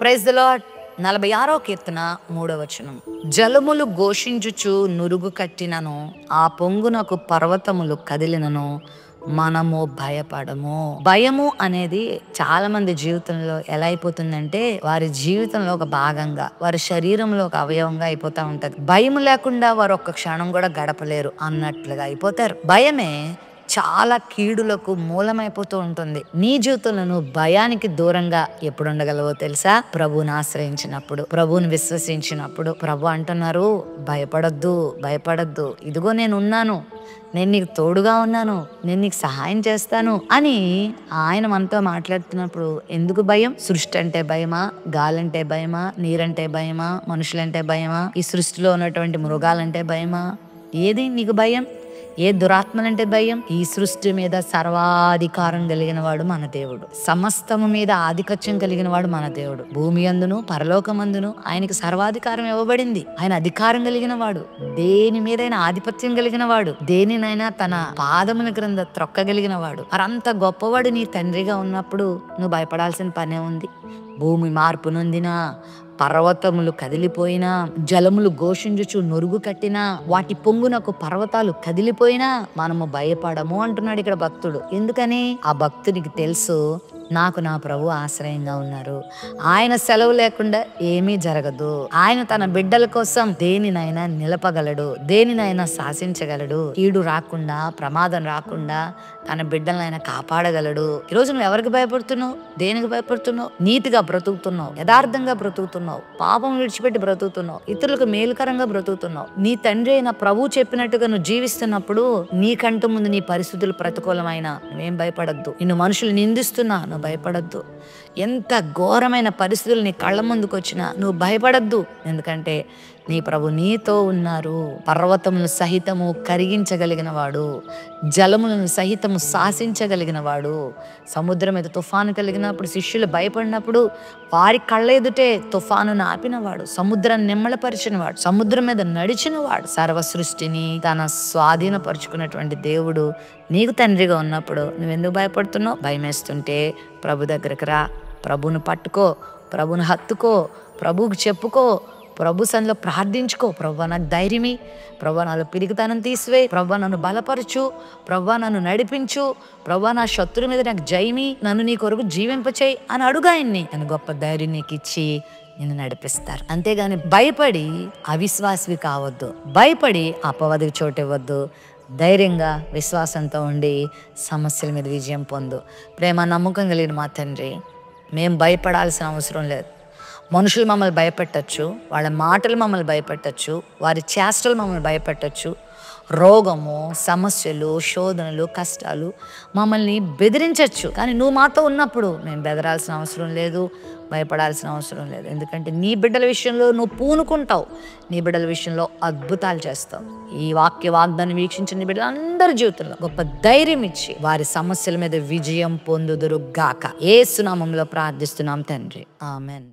Praise the lord. 46వ కీర్తన 3వ వచనం. జలములు ఘోషించుచు నురుగు కట్టినను, ఆ పొంగునకు పర్వతములు కదిలినను, మనము భయపడము. భయము అనేది చాలా మంది జీవితంలో ఎలా అయిపోతుందంటే, వారి జీవితంలో ఒక భాగంగా, వారి శరీరంలో ఒక అవయవంగా అయిపోతా ఉంటది. భయం లేకుండా వారు ఒక్క క్షణం కూడా గడపలేరు అన్నట్లుగా అయిపోతారు. భయమే చాలా కీడులకు మూలమైపోతూ ఉంటుంది. నీ జీవితంలో నువ్వు భయానికి దూరంగా ఎప్పుడు ఉండగలవో తెలుసా? ప్రభువుని ఆశ్రయించినప్పుడు, ప్రభువుని విశ్వసించినప్పుడు. ప్రభు అంటున్నారు, భయపడొద్దు, భయపడొద్దు, ఇదిగో నేను ఉన్నాను, నేను నీకు తోడుగా ఉన్నాను, నేను నీకు సహాయం చేస్తాను అని ఆయన మనతో మాట్లాడుతున్నప్పుడు ఎందుకు భయం? సృష్టి అంటే భయమా? గాలంటే భయమా? నీరంటే భయమా? మనుషులంటే భయమా? ఈ సృష్టిలో ఉన్నటువంటి మృగాలంటే భయమా? ఏది నీకు భయం? ఏ దురాత్మలంటే భయం? ఈ సృష్టి మీద సర్వాధికారం కలిగిన వాడు మన దేవుడు. సమస్తము మీద ఆధిపత్యం కలిగిన వాడు మన దేవుడు. భూమి అందును పరలోకమందును ఆయనకి సర్వాధికారం ఇవ్వబడింది. ఆయన అధికారం కలిగిన వాడు, దేని మీదైనా ఆధిపత్యం కలిగిన వాడు, దేనినైనా తన పాదముల క్రింద త్రొక్కగలిగిన వాడు. మరంత గొప్పవాడు నీ తండ్రిగా ఉన్నప్పుడు నువ్వు భయపడాల్సిన పనే ఉంది? భూమి మార్పు నొందినా, పర్వతములు కదిలిపోయినా, జలములు ఘోషించుచు నురుగు కట్టినా, వాటి పొంగునకు పర్వతాలు కదిలిపోయినా మనము భయపడము అంటున్నాడు ఇక్కడ భక్తుడు. ఎందుకని? ఆ భక్తునికి తెలుసు, నాకు నా ప్రభు ఆశ్రయంగా ఉన్నారు. ఆయన సెలవు లేకుండా ఏమీ జరగదు. ఆయన తన బిడ్డల కోసం దేనినైనా నిలపగలడు, దేనినైనా శాసించగలడు. కీడు రాకుండా, ప్రమాదం రాకుండా తన బిడ్డలను ఆయన కాపాడగలడు. ఈరోజు నువ్వు ఎవరికి భయపడుతున్నావు? దేనికి భయపడుతున్నావు? నీతిగా బ్రతుకుతున్నావు, యథార్థంగా బ్రతుకుతున్నావు, పాపం విడిచిపెట్టి బ్రతుకుతున్నావు, ఇతరులకు మేలుకరంగా బ్రతుకుతున్నావు. నీ తండ్రి అయిన ప్రభు చెప్పినట్టుగా నువ్వు జీవిస్తున్నప్పుడు నీకంటూ ముందు నీ పరిస్థితులు ప్రతికూలమైన నువ్వేం భయపడద్దు. నిన్ను మనుషులు నిందిస్తున్నా నువ్వు భయపడద్దు. ఎంత ఘోరమైన పరిస్థితులు నీ కళ్ళ ముందుకు వచ్చినా నువ్వు భయపడద్దు. ఎందుకంటే నీ ప్రభు నీతో ఉన్నారు. పర్వతములను సహితము కరిగించగలిగిన వాడు, జలములను సహితము శాసించగలిగిన వాడు. సముద్రం మీద తుఫాను కలిగినప్పుడు శిష్యులు భయపడినప్పుడు వారి కళ్ళ ఎదుటే తుఫానును ఆపినవాడు, సముద్రాన్ని నిమ్మళపరిచినవాడు, సముద్రం మీద నడిచినవాడు, సర్వ సృష్టిని తన స్వాధీనపరుచుకున్నటువంటి దేవుడు నీకు తండ్రిగా ఉన్నప్పుడు నువ్వెందుకు భయపడుతున్నావు? భయమేస్తుంటే ప్రభు దగ్గరకు రా, ప్రభును పట్టుకో, ప్రభును హత్తుకో, ప్రభువుకు చెప్పుకో, ప్రభు సన్నిధిలో ప్రార్థించుకో. ప్రభువా నాకు ధైర్యమి, ప్రభువా నాలో పిరిగితనం తీసివేయి, ప్రభువా నన్ను బలపరచు, ప్రభువా నన్ను నడిపించు, ప్రభువా నా శత్రువు మీద నాకు జయమి, నన్ను నీ కొరకు జీవింపచేయి అని అడుగు ఆయన్ని. నేను గొప్ప ధైర్యం నీకు ఇచ్చి నిన్ను నడిపిస్తారు. అంతేగాని భయపడి అవిశ్వాసివి కావద్దు, భయపడి అపవాదికి చోటు ఇవ్వద్దు. ధైర్యంగా విశ్వాసంతో ఉండి సమస్యల మీద విజయం పొందు. ప్రేమ నమ్మకం కలిగిన మా తండ్రి, మేము భయపడాల్సిన అవసరం లేదు. మనుషులు మమ్మల్ని భయపెట్టచ్చు, వాళ్ళ మాటలు మమ్మల్ని భయపెట్టచ్చు, వారి చేష్టలు మమ్మల్ని భయపెట్టచ్చు. రోగము, సమస్యలు, శోధనలు, కష్టాలు మమ్మల్ని బెదిరించవచ్చు. కానీ నువ్వు మాతో ఉన్నప్పుడు మేము బెదరాల్సిన అవసరం లేదు, భయపడాల్సిన అవసరం లేదు. ఎందుకంటే నీ బిడ్డల విషయంలో నువ్వు పూనుకుంటావు, నీ బిడ్డల విషయంలో అద్భుతాలు చేస్తావు. ఈ వాగ్దాన్ని వీక్షించిన నీ బిడ్డలందరి జీవితంలో గొప్ప ధైర్యం ఇచ్చి వారి సమస్యల మీద విజయం పొందుదురు గాక. యేసు నామములో ప్రార్థిస్తున్నాం తండ్రి, ఆమెన్.